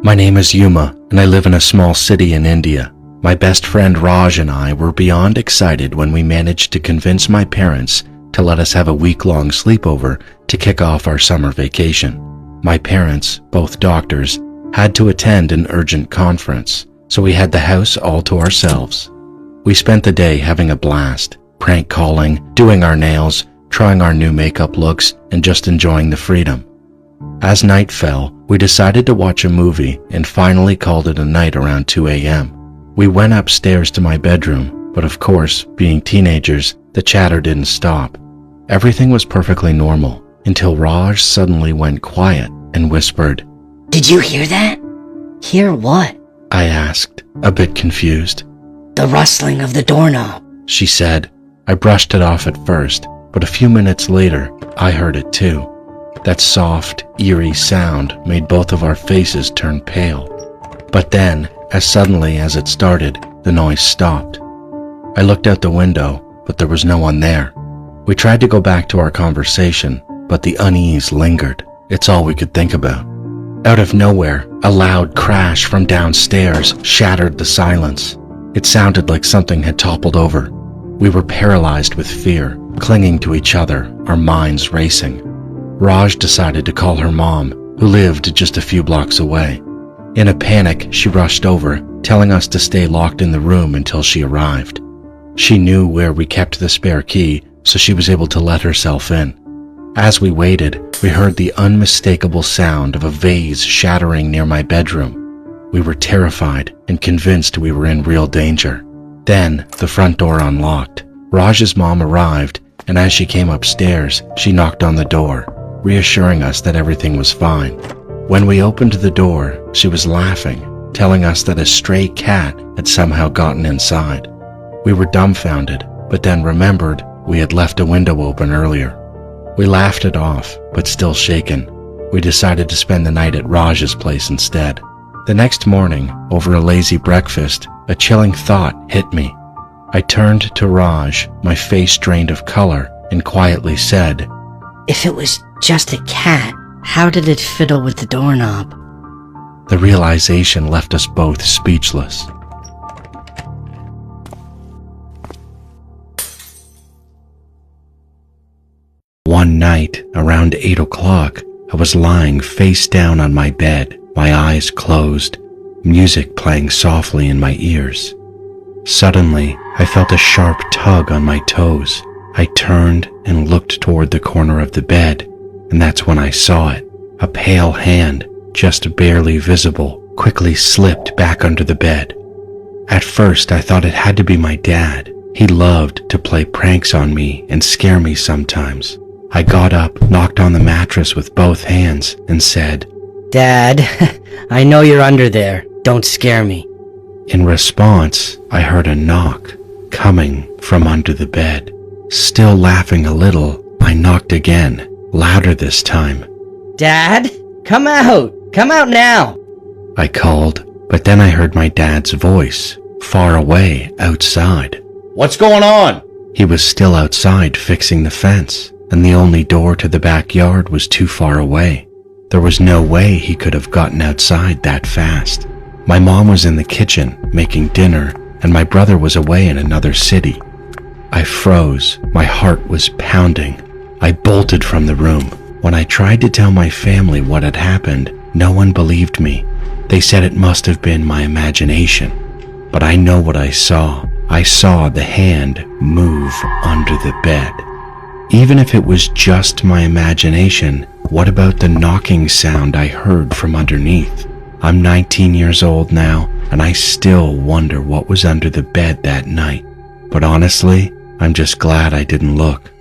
My name is Yuma, and I live in a small city in India. My best friend Raj and I were beyond excited when we managed to convince my parents to let us have a week-long sleepover to kick off our summer vacation. My parents, both doctors, had to attend an urgent conference, so we had the house all to ourselves. We spent the day having a blast, prank calling, doing our nails, trying our new makeup looks, and just enjoying the freedom. As night fell, we decided to watch a movie and finally called it a night around 2 a.m. We went upstairs to my bedroom, but of course, being teenagers, the chatter didn't stop. Everything was perfectly normal until Raj suddenly went quiet and whispered, "Did you hear that?" "Hear what?" I asked, a bit confused. "The rustling of the doorknob," she said. I brushed it off at first, but a few minutes later, I heard it too. That soft, eerie sound made both of our faces turn pale. But then, as suddenly as it started, the noise stopped. I looked out the window, but there was no one there. We tried to go back to our conversation, but the unease lingered. It's all we could think about. Out of nowhere, a loud crash from downstairs shattered the silence. It sounded like something had toppled over. We were paralyzed with fear, clinging to each other, our minds racing. Raj decided to call her mom, who lived just a few blocks away. In a panic, she rushed over, telling us to stay locked in the room until she arrived. She knew where we kept the spare key, so she was able to let herself in. As we waited, we heard the unmistakable sound of a vase shattering near my bedroom. We were terrified and convinced we were in real danger. Then, the front door unlocked. Raj's mom arrived, and as she came upstairs, she knocked on the door, reassuring us that everything was fine. When we opened the door, she was laughing, telling us that a stray cat had somehow gotten inside. We were dumbfounded, but then remembered we had left a window open earlier. We laughed it off, but still shaken. We decided to spend the night at Raj's place instead. The next morning, over a lazy breakfast, a chilling thought hit me. I turned to Raj, my face drained of color, and quietly said, "If it was just a cat, how did it fiddle with the doorknob?" The realization left us both speechless. One night, around 8 o'clock, I was lying face down on my bed, my eyes closed, music playing softly in my ears. Suddenly, I felt a sharp tug on my toes. I turned and looked toward the corner of the bed, and that's when I saw it. A pale hand, just barely visible, quickly slipped back under the bed. At first, I thought it had to be my dad. He loved to play pranks on me and scare me sometimes. I got up, knocked on the mattress with both hands, and said, "Dad, I know you're under there. Don't scare me." In response, I heard a knock coming from under the bed. Still laughing a little, I knocked again, louder this time. "Dad, come out! Come out now!" I called, but then I heard my dad's voice, far away outside. "What's going on?" He was still outside fixing the fence, and the only door to the backyard was too far away. There was no way he could have gotten outside that fast. My mom was in the kitchen making dinner, and my brother was away in another city. I froze. My heart was pounding. I bolted from the room. When I tried to tell my family what had happened, no one believed me. They said it must have been my imagination. But I know what I saw. I saw the hand move under the bed. Even if it was just my imagination, what about the knocking sound I heard from underneath? I'm 19 years old now, and I still wonder what was under the bed that night. But honestly, I'm just glad I didn't look.